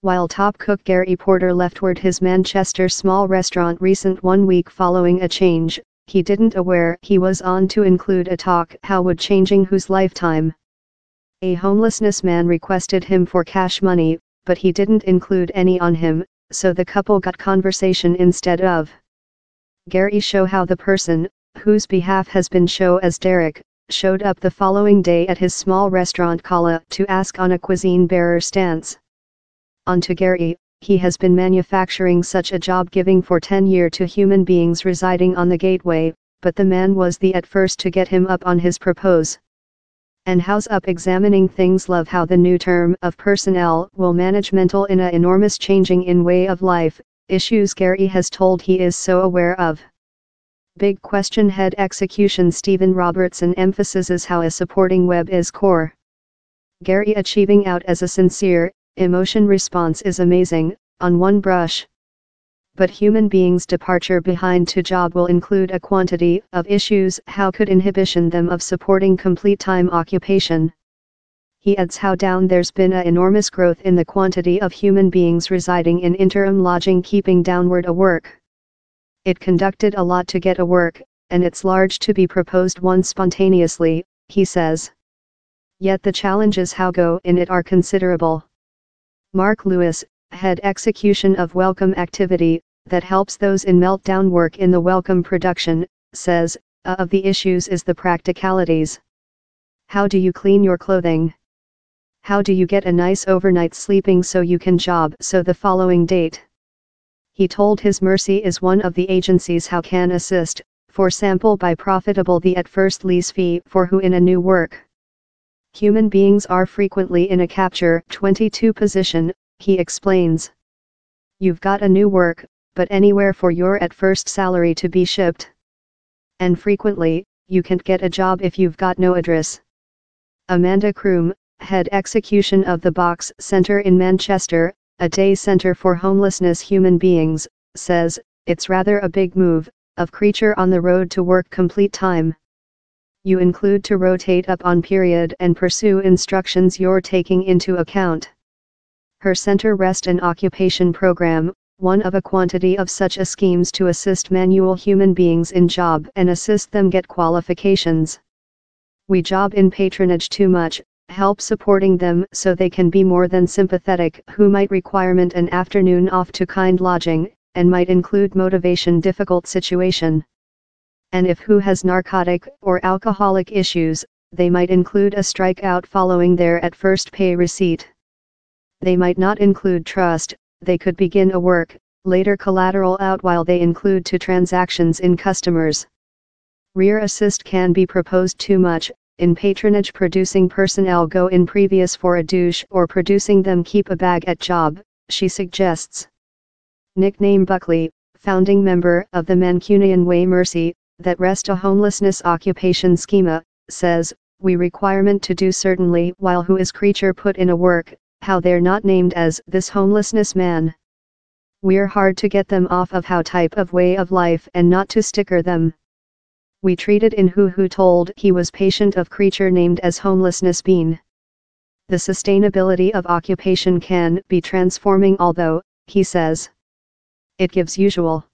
While top cook Gary Porter leftward his Manchester small restaurant recent 1 week following a change, he didn't aware he was on to include a talk how would changing whose lifetime. A homelessness man requested him for cash money, but he didn't include any on him, so the couple got conversation instead of. Gary show how the person, whose behalf has been show as Derek, showed up the following day at his small restaurant Kala to ask on a cuisine bearer stance. On to Gary, he has been manufacturing such a job giving for 10 years to human beings residing on the gateway, but the man was the at first to get him up on his propose. And how's up examining things love how the new term of personnel will manage mental in a enormous changing in way of life, issues Gary has told he is so aware of. Big question head execution Stephen Robertson emphasizes how a supporting web is core. Gary achieving out as a sincere, emotion response is amazing, on one brush. But human beings' departure behind to job will include a quantity of issues how could inhibition them of supporting complete time occupation. He adds how down there's been a enormous growth in the quantity of human beings residing in interim lodging keeping downward a work. It conducted a lot to get a work, and it's large to be proposed one spontaneously, he says. Yet the challenges how go in it are considerable. Mark Lewis, head execution of welcome activity, that helps those in meltdown work in the welcome production, says, of the issues is the practicalities. How do you clean your clothing? How do you get a nice overnight sleeping so you can job so the following date? He told his Mercy is one of the agencies how can assist, for sample by profitable the at first lease fee for who in a new work. Human beings are frequently in a capture 22 position, he explains. You've got a new work, but anywhere for your at first salary to be shipped. And frequently, you can't get a job if you've got no address. Amanda Kroom, head execution of the Box Centre in Manchester, a day centre for homelessness human beings, says, it's rather a big move, of creature on the road to work complete time. You include to rotate up on period and pursue instructions you're taking into account. Her Center Rest and Occupation Program, one of a quantity of such a schemes to assist manual human beings in job and assist them get qualifications. We job in patronage too much, help supporting them so they can be more than sympathetic who might requirement an afternoon off to kind lodging, and might include motivation difficult situation. And if who has narcotic or alcoholic issues, they might include a strikeout following their at first pay receipt. They might not include trust, they could begin a work, later collateral out while they include to transactions in customers. Rear assist can be proposed too much, in patronage producing personnel go in previous for a douche or producing them keep a bag at job, she suggests. Nickname Buckley, founding member of the Mancunian Way Mercy, that rest a homelessness occupation schema, says, we requirement to do certainly while who is creature put in a work, how they're not named as this homelessness man. We're hard to get them off of how type of way of life and not to sticker them. We treated in who told he was patient of creature named as homelessness bean. The sustainability of occupation can be transforming although, he says. It gives usual.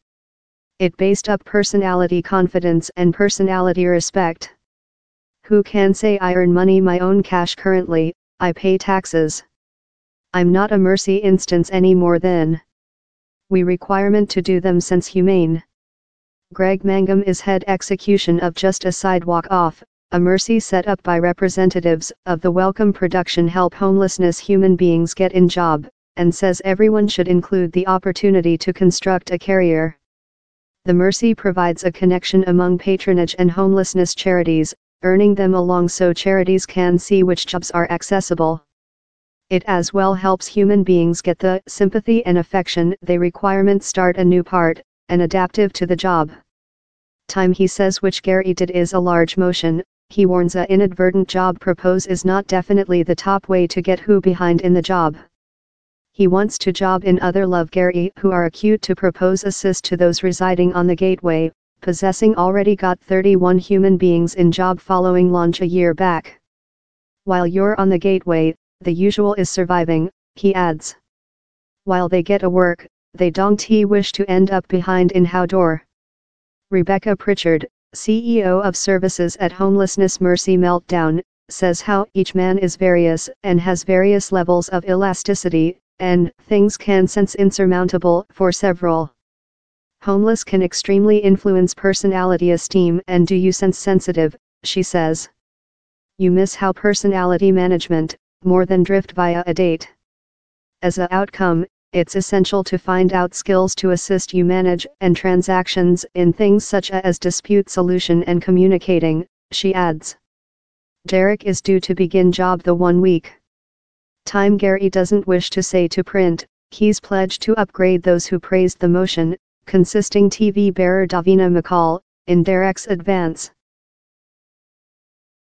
It based up personality confidence and personality respect. Who can say I earn money my own cash currently, I pay taxes. I'm not a mercy instance any more than. We requirement to do them sense humane. Greg Mangum is head execution of Just a Sidewalk Off, a mercy set up by representatives of the Welcome Production help homelessness human beings get in job, and says everyone should include the opportunity to construct a carrier. The Mercy provides a connection among patronage and homelessness charities, earning them along so charities can see which jobs are accessible. It as well helps human beings get the sympathy and affection they requirement start a new part, and adaptive to the job. Time he says which Gary did is a large motion, he warns a inadvertent job propose is not definitely the top way to get who behind in the job. He wants to job in other love Gary who are acute to propose assist to those residing on the gateway, possessing already got 31 human beings in job following launch a year back. While you're on the gateway, the usual is surviving, he adds. While they get a work, they don't wish to end up behind in how door. Rebecca Pritchard, CEO of services at Homelessness Mercy Meltdown, says how each man is various and has various levels of elasticity, and things can sense insurmountable for several. Homeless can extremely influence personality esteem and do you sense sensitive, she says. You miss how personality management, more than drift via a date. As a outcome, it's essential to find out skills to assist you manage and transactions in things such as dispute solution and communicating, she adds. Derek is due to begin job the 1 week. Time Gary doesn't wish to say to print, he's pledged to upgrade those who praised the motion, consisting TV bearer Davina McCall, in Derek's advance.